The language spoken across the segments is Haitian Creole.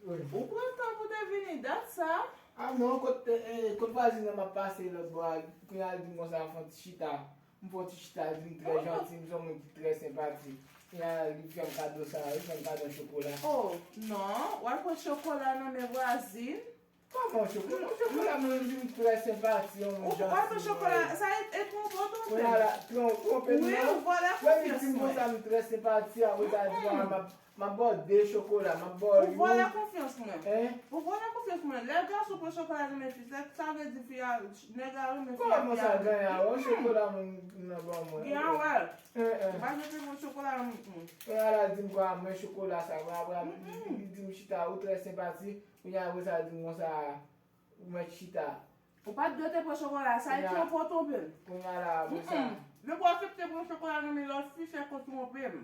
Ou pren tan pou devini dat sa? Ah non, kote vazi nan ma pase lò bo, kwen al di mwen sa fon ti chita. Mwen fon ti chita, di mwen tre janti, mwen son mwen ki tre sempati. Kwen al di fèm kado sa, fèm kado chokola. Oh, non, wal pou chokola nan men vwazin? Koman chokola? Chokola mwen di mwen tre sempati, mwen janti. Wal pou chokola, sa e trompo ton pe? Kwen ala, trompe Oui, nou? ou wala Kwen mi konfians di mwen sa mwen? mwen tre sempati, a wè ta di ma bo de chokola, ma bo Ou wala konfians mwen? Hein? Ou wala konfians mwen? Le gwa sou pou chokola nan men fils, sa ve di fia, nega ou men fia. Koman sa ganyan? Ou chokola mwen nan bon mwen? Gen wèl. Hein. Ba jete mwen chokola nan mwen. Kwen ala di mwen kwa mwen chokola sa, mwen di mwen chita ou tre sempati, kwen ala wè sa di mwen sa mwen chita. Ou pa de te pou chokola, sa e trompo ton pe. Kwen ala wè sa. Le pou akepte pou chokola nan men lòs fi, se kon trompe m.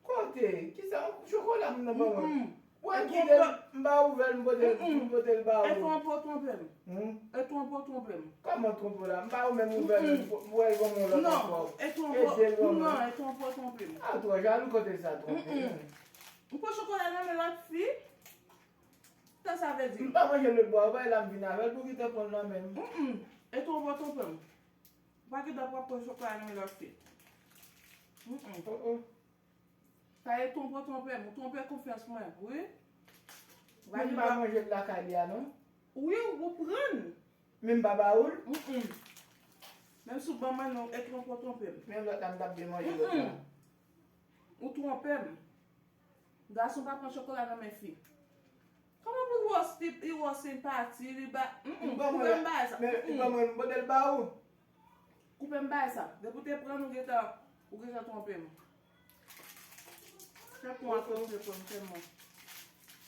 Kote, ki sa chokola mwen nan bon mwen? Wè E ki de mba ouvel mbotel ba E ou? trompo trompe m. E trompo trompe m. Koman trompo la? Mba ou men ouvel mwen yon mwen lò Non, trompo? e trompo trompe m. A to, jalou kote sa trompo. Ou pou chokola nan men lòs fi, sa ve di. Mba mwen jel le bo, wè la mbina, wè pou ki te pon nan men. E trompo trompe m. Wè ki da pou chokola nan men lòs fi. Sa e trompo trompe m. Trompe konfians mwen, oui? Mwen mba mwen jel la kalya, non? Oui, ou pren. Mwen mba ba oul? Même sou ban man nou, e trompo trompe m. Mwen mba tam dap de manje lò sa. Ou trompe m. Gason pa pran chokola nan men fi. Koman pou wos tip, i wos simpati, li ba... Koupe m bay sa. Mwen mbodel ba ou? Koupe m bay sa. De pou te pran ou geta trompe m. Se pou an trompe m, se moun.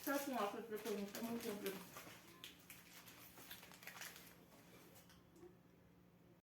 Se pou an trompe m, se moun trompe m.